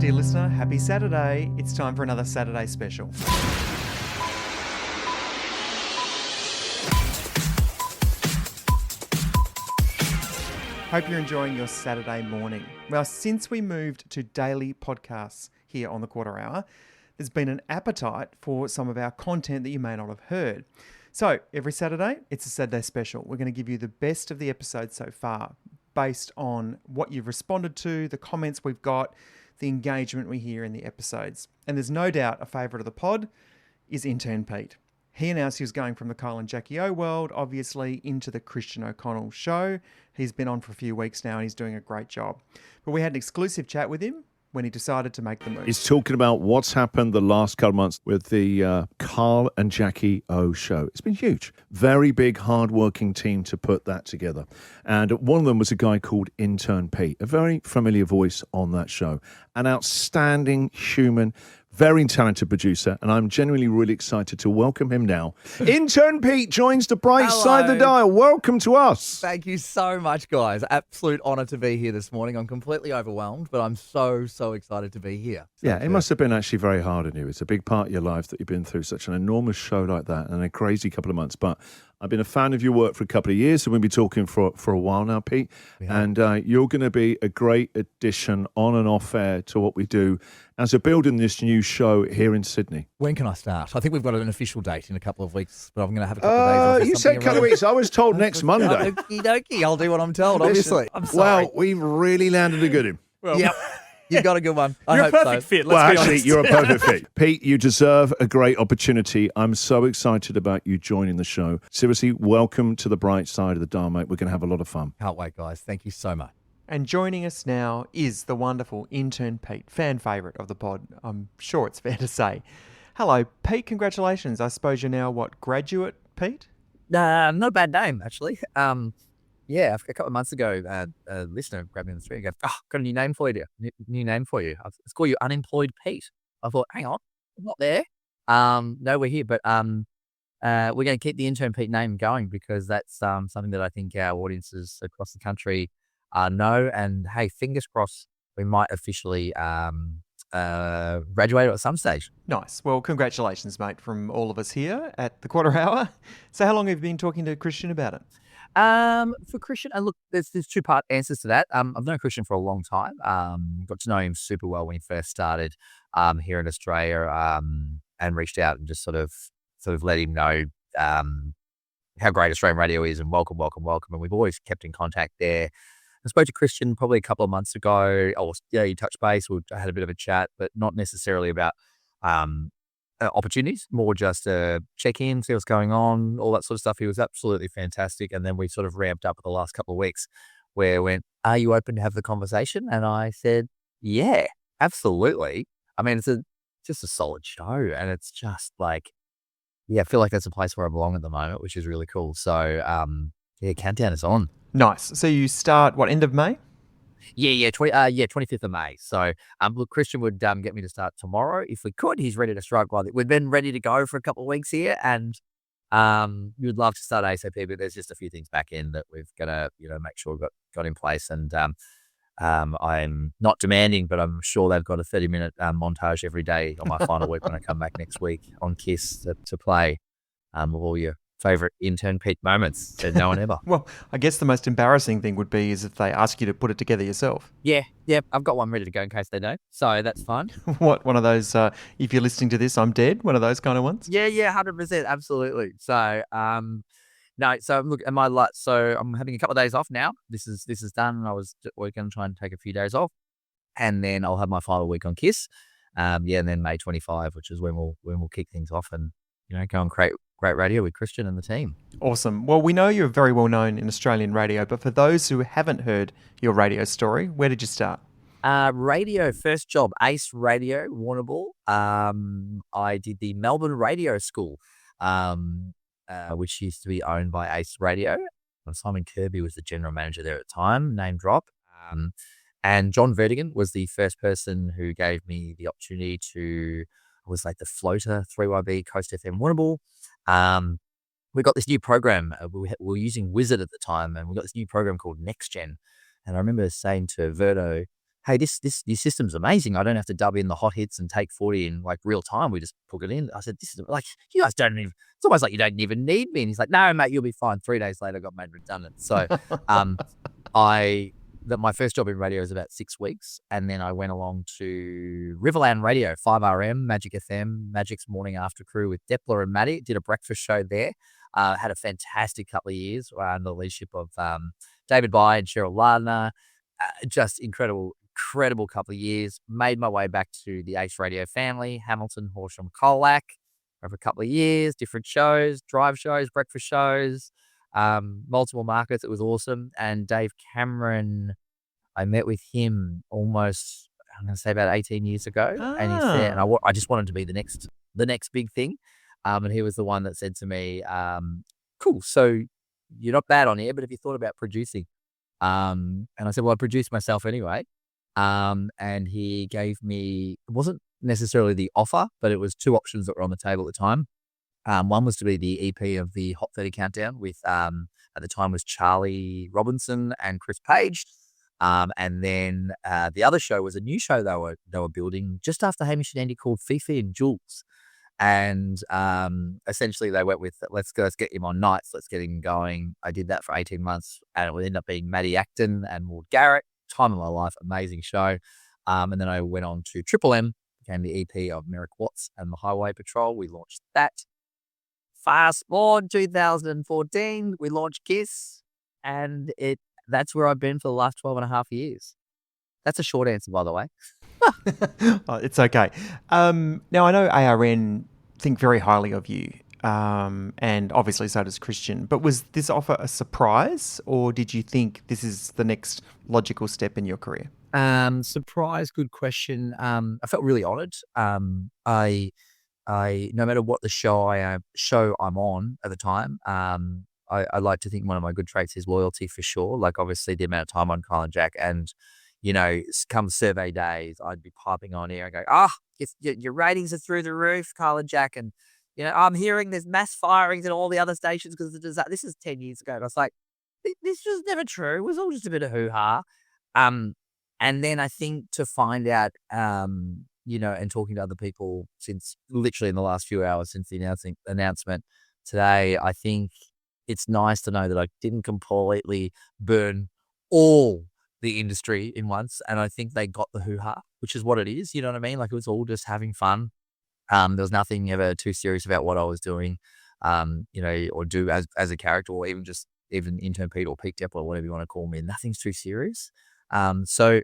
Dear listener, happy Saturday. It's time for another Saturday special. Hope you're enjoying your Saturday morning. Well, since we moved to daily podcasts here on the Quarter Hour, there's been an appetite for some of our content that you may not have heard. So every Saturday, it's a Saturday special. We're going to give you the best of the episodes so far based on what you've responded to, the comments we've got, the engagement we hear in the episodes. And there's no doubt a favourite of the pod is Intern Pete. He announced he was going from the Kyle and Jackie O world, obviously, into the Christian O'Connell show. He's been on for a few weeks now and he's doing a great job. But we had an exclusive chat with him when he decided to make the move. He's talking about what's happened the last couple of months with the Carl and Jackie O show. It's been huge. Very big, hard-working team to put that together. And one of them was a guy called Intern Pete, a very familiar voice on that show. An outstanding human, very talented producer, and I'm genuinely really excited to welcome him now. Intern Pete joins the bright side of the dial. Welcome to us. Thank you so much, guys. Absolute honour to be here this morning. I'm completely overwhelmed, but I'm so excited to be here. Yeah, it must have been actually very hard on you. It's a big part of your life that you've been through such an enormous show like that and a crazy couple of months. But I've been a fan of your work for a couple of years, and we'll be talking for a while now, Pete. Yeah. And you're going to be a great addition on and off air to what we do as we're building this new show here in Sydney. When can I start? I think we've got an official date in a couple of weeks, but I'm going to have a couple of days off. You said a couple of weeks. I was told next Monday. Okie dokie. I'll do what I'm told, obviously. I'm sorry. Well, we've really landed a good one. Well, yep. You've got a good one. You're a perfect fit. Well, actually, you're a perfect fit. Pete, you deserve a great opportunity. I'm so excited about you joining the show. Seriously, welcome to the bright side of the dial, mate. We're going to have a lot of fun. Can't wait, guys. Thank you so much. And joining us now is the wonderful Intern Pete, fan favourite of the pod, I'm sure it's fair to say. Hello, Pete. Congratulations. I suppose you're now, graduate Pete? Not a bad name, actually. Yeah, a couple of months ago, a listener grabbed me in the street and goes, got a new name for you, dear. New name for you. Let's call you Unemployed Pete. I thought, hang on, I'm not there. No, we're here, but we're going to keep the Intern Pete name going because that's something that I think our audiences across the country know. And hey, fingers crossed, we might officially graduate at some stage. Nice. Well, congratulations, mate, from all of us here at the Quarter Hour. So how long have you been talking to Christian about it? For Christian, and look, there's two-part answers to that. I've known Christian for a long time. Got to know him super well when he first started here in Australia, and reached out and just sort of let him know how great Australian radio is and welcome. And we've always kept in contact there. I spoke to Christian probably a couple of months ago. You touched base. We had a bit of a chat, but not necessarily about opportunities, more just check in, see what's going on, all that sort of stuff. He was absolutely fantastic. And then we sort of ramped up the last couple of weeks where we went, are you open to have the conversation? And I said, yeah, absolutely. I mean, it's just a solid show. And it's just like, I feel like that's a place where I belong at the moment, which is really cool. So, countdown is on. Nice. So you start, end of May? Yeah, 25th of May. So, look, Christian would get me to start tomorrow if we could. He's ready to strike while we've been ready to go for a couple of weeks here, and we would love to start ASAP. But there's just a few things back in that we've got to, make sure we've got in place. And I'm not demanding, but I'm sure they've got a 30-minute montage every day on my final week when I come back next week on KISS to play with all your favourite Intern Pete moments to no one ever. Well, I guess the most embarrassing thing would be is if they ask you to put it together yourself. Yeah, I've got one ready to go in case they don't. So that's fine. What, one of those, if you're listening to this, I'm dead, one of those kind of ones? Yeah, 100%, absolutely. So, no, so look, so I'm having a couple of days off now. This is done. We're going to try and take a few days off, and then I'll have my final week on KISS. And then May 25, which is when we'll kick things off and go and create great radio with Christian and the team. Awesome. Well, we know you're very well known in Australian radio, but for those who haven't heard your radio story, where did you start? Radio, first job, Ace Radio, Warrnambool. I did the Melbourne Radio School, which used to be owned by Ace Radio. Simon Kirby was the general manager there at the time, name drop. And John Vertigan was the first person who gave me the opportunity to, I was like the floater, 3YB Coast FM Warrnambool. We got this new program. We were using Wizard at the time, and we got this new program called Next Gen. And I remember saying to Verto, hey, this new system's amazing. I don't have to dub in the hot hits and take 40 in like real time. We just plug it in. I said, this is like, you guys don't even, it's almost like you don't even need me. And he's like, no, mate, you'll be fine. 3 days later, I got made redundant. So my first job in radio was about 6 weeks. And then I went along to Riverland Radio, 5RM, Magic FM, Magic's Morning After Crew with Depler and Maddie. Did a breakfast show there. Had a fantastic couple of years under the leadership of David Bye and Cheryl Lardner. Just incredible couple of years. Made my way back to the Ace Radio family, Hamilton, Horsham, Colac, over a couple of years, different shows, drive shows, breakfast shows, multiple markets. It was awesome. And Dave Cameron, I met with him almost, I'm going to say about 18 years ago. And he said, and I just wanted to be the next big thing. And he was the one that said to me, cool, so you're not bad on air, but have you thought about producing? And I said, well, I produce myself anyway. And he gave me, it wasn't necessarily the offer, but it was 2 options that were on the table at the time. One was to be the EP of the Hot 30 Countdown with, at the time was Charlie Robinson and Chris Page. And then the other show was a new show they were building just after Hamish and Andy called Fifi and Jules. And essentially they went with, let's get him on nights, let's get him going. I did that for 18 months and it would end up being Maddie Acton and Ward Garrett. Time of my life, amazing show. And then I went on to Triple M, became the EP of Merrick Watts and the Highway Patrol. We launched that. Fast forward 2014, we launched Kiss, and that's where I've been for the last 12 and a half years. That's a short answer, by the way. Oh, it's okay. Now, I know ARN think very highly of you, and obviously so does Christian, but was this offer a surprise, or did you think this is the next logical step in your career? Surprise, good question. I felt really honoured. I no matter what the show I'm on at the time, I like to think one of my good traits is loyalty for sure. Like obviously the amount of time on Kyle and Jack, and come survey days, I'd be piping on air and go, your ratings are through the roof, Kyle and Jack, and I'm hearing there's mass firings in all the other stations because this is 10 years ago, and I was like, this was never true. It was all just a bit of hoo-ha. And then I think to find out, and talking to other people since literally in the last few hours since the announcement today, I think it's nice to know that I didn't completely burn all the industry in once. And I think they got the hoo-ha, which is what it is. You know what I mean? Like it was all just having fun. There was nothing ever too serious about what I was doing, or do as a character, or even Intern Pete or Pete Depler, or whatever you want to call me. Nothing's too serious. So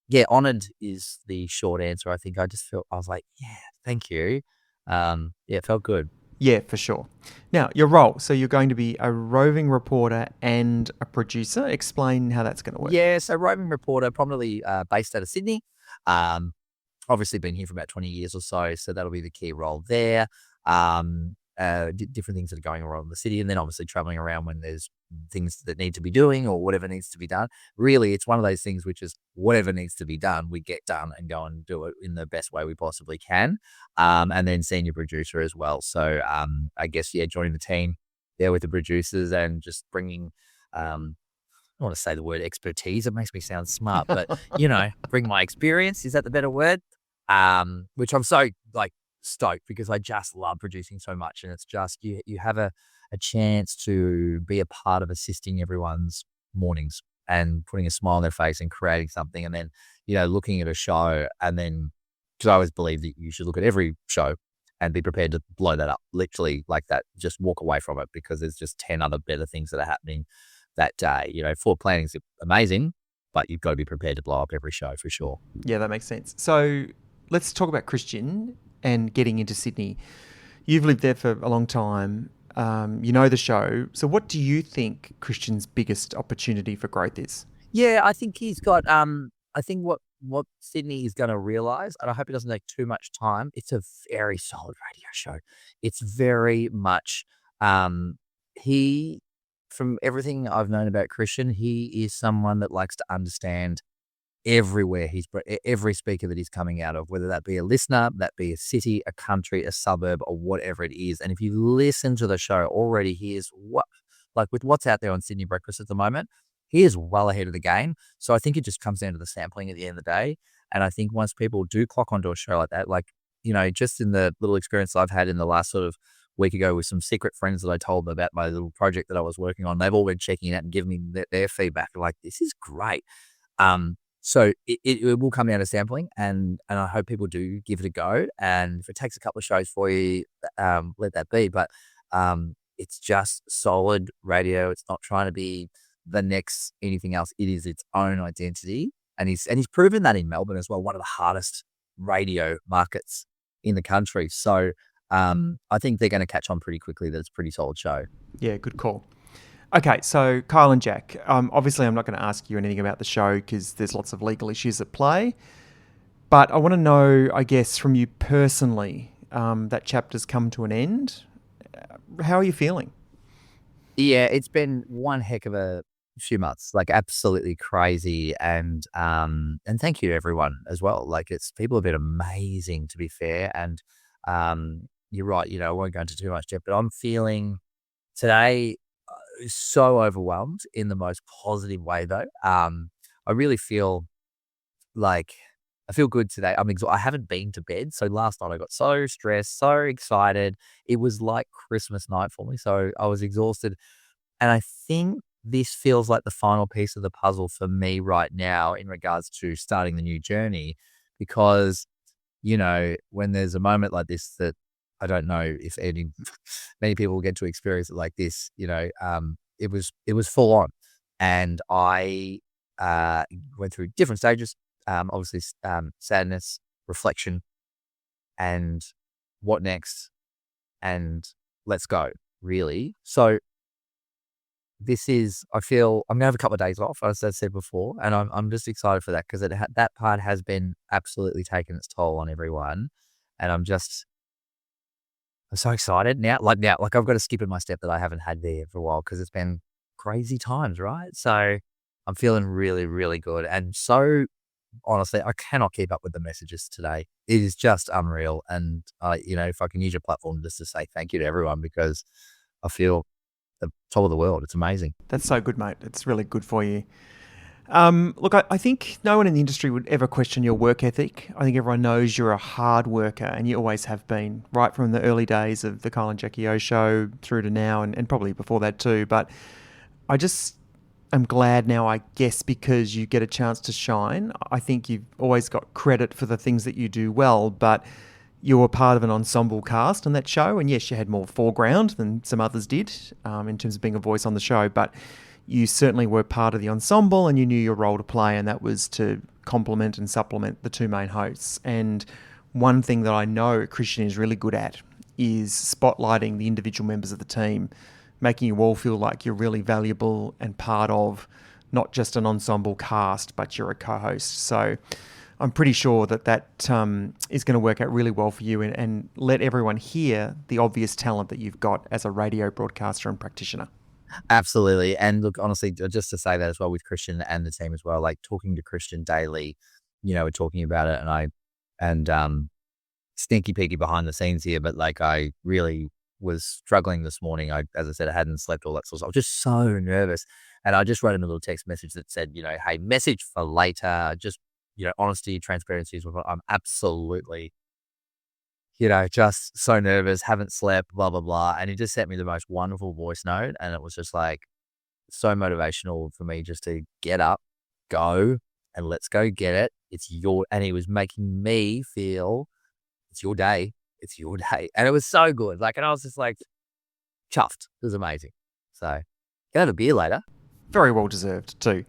yeah, honoured is the short answer. I think I was like, yeah, thank you. It felt good. Yeah, for sure. Now, your role. So you're going to be a roving reporter and a producer. Explain how that's going to work. Yeah, so roving reporter, probably based out of Sydney. Obviously been here for about 20 years or so that'll be the key role there. Different things that are going on in the city, and then obviously traveling around when there's things that need to be doing or whatever needs to be done. Really, it's one of those things which is whatever needs to be done, we get done and go and do it in the best way we possibly can. And then senior producer as well. So I guess, joining the team there with the producers and just bringing, I don't want to say the word expertise. It makes me sound smart, but, bring my experience. Is that the better word? Which I'm so stoked because I just love producing so much, and it's just you have a chance to be a part of assisting everyone's mornings and putting a smile on their face and creating something, and then looking at a show, and then because I always believe that you should look at every show and be prepared to blow that up literally like that, just walk away from it because there's just 10 other better things that are happening that day. Forward planning is amazing, but you've got to be prepared to blow up every show for sure. Yeah, that makes sense. So let's talk about Christian and getting into Sydney. You've lived there for a long time. You know the show. So what do you think Christian's biggest opportunity for growth is? Yeah, I think he's got, I think what Sydney is going to realise, and I hope it doesn't take too much time, it's a very solid radio show. It's very much, from everything I've known about Christian, he is someone that likes to understand everywhere every speaker that he's coming out of, whether that be a listener, that be a city, a country, a suburb, or whatever it is. And if you listen to the show already, he is with what's out there on Sydney Breakfast at the moment, he is well ahead of the game. So I think it just comes down to the sampling at the end of the day. And I think once people do clock onto a show like that, like, just in the little experience I've had in the last sort of week ago with some secret friends that I told them about my little project that I was working on, they've all been checking it out and giving me their feedback. Like, this is great. So it will come down to sampling, and I hope people do give it a go. And if it takes a couple of shows for you, let that be. But it's just solid radio. It's not trying to be the next anything else. It is its own identity, and he's proven that in Melbourne as well, one of the hardest radio markets in the country. So I think they're going to catch on pretty quickly that it's a pretty solid show. Yeah, good call. Okay, so Kyle and Jack, obviously I'm not going to ask you anything about the show because there's lots of legal issues at play. But I want to know, I guess, from you personally, that chapter's come to an end. How are you feeling? Yeah, it's been one heck of a few months, like absolutely crazy. And thank you to everyone as well. Like, people have been amazing, to be fair. And you're right, I won't go into too much depth, but I'm feeling today so overwhelmed in the most positive way, though. I really feel like I feel good today. I haven't been to bed. So last night I got so stressed, so excited. It was like Christmas night for me. So I was exhausted. And I think this feels like the final piece of the puzzle for me right now in regards to starting the new journey. Because, when there's a moment like this that I don't know if many people will get to experience it like this, it was full on. And I went through different stages. Obviously, sadness, reflection, and what next, and let's go, really. So I feel I'm gonna have a couple of days off, as I said before, and I'm just excited for that because that part has been absolutely taken its toll on everyone, and I'm so excited now. Like I've got a skip in my step that I haven't had there for a while because it's been crazy times, right? So I'm feeling really, really good, and so honestly, I cannot keep up with the messages today. It is just unreal. And, if I can use your platform just to say thank you to everyone because I feel the top of the world. It's amazing. That's so good, mate. It's really good for you. Look, I think no one in the industry would ever question your work ethic. I think everyone knows you're a hard worker and you always have been, right from the early days of the Kyle and Jackie O show through to now and probably before that too. But I'm glad now, I guess, because you get a chance to shine. I think you've always got credit for the things that you do well, but you were part of an ensemble cast on that show. And yes, you had more foreground than some others did in terms of being a voice on the show, but you certainly were part of the ensemble and you knew your role to play, and that was to complement and supplement the two main hosts. And one thing that I know Christian is really good at is spotlighting the individual members of the team, making you all feel like you're really valuable and part of not just an ensemble cast, but you're a co-host. So I'm pretty sure that is going to work out really well for you and let everyone hear the obvious talent that you've got as a radio broadcaster and practitioner. Absolutely. And look, honestly, just to say that as well with Christian and the team as well, like talking to Christian daily, we're talking about it, and sneaky peeky behind the scenes here, but like I really was struggling this morning. As I said, I hadn't slept, all that sort of stuff. I was just so nervous. And I just wrote in a little text message that said, hey, message for later, just, honesty, transparency is what I'm absolutely, just so nervous, haven't slept, blah, blah, blah. And he just sent me the most wonderful voice note. And it was just like so motivational for me just to get up, go, and let's go get it. And he was making me feel it's your day. It's your day. And it was so good. Like, and I was just like chuffed. It was amazing. So can I have a beer later? Very well deserved too.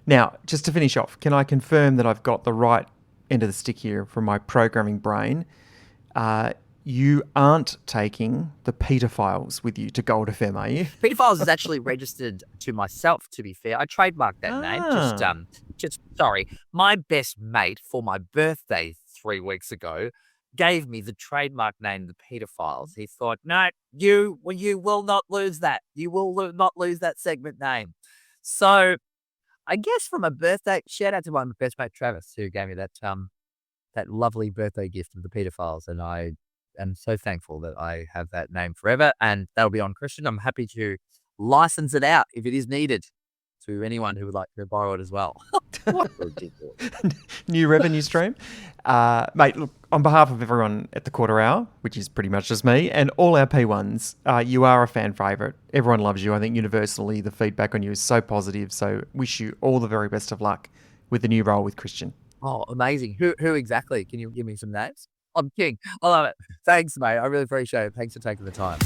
Now, just to finish off, can I confirm that I've got the right end of the stick here from my programming brain? You aren't taking the Peter Files with you to Gold FM, are you? Peter Files is actually registered to myself, to be fair. I trademarked that name. Just sorry. My best mate for my birthday 3 weeks ago gave me the trademark name, the Peter Files. He thought, no, you will not lose that. You will not lose that segment name. So I guess from a birthday, shout out to my best mate, Travis, who gave me that lovely birthday gift of the Peter Files. And I am so thankful that I have that name forever, and that'll be on Christian. I'm happy to license it out if it is needed to anyone who would like to borrow it as well. What ridiculous. New revenue stream. Mate, look, on behalf of everyone at the Quarter Hour, which is pretty much just me, and all our P1s, you are a fan favourite. Everyone loves you. I think universally the feedback on you is so positive. So wish you all the very best of luck with the new role with Christian. Oh, amazing. Who exactly? Can you give me some names? I'm king. I love it. Thanks, mate. I really appreciate it. Thanks for taking the time.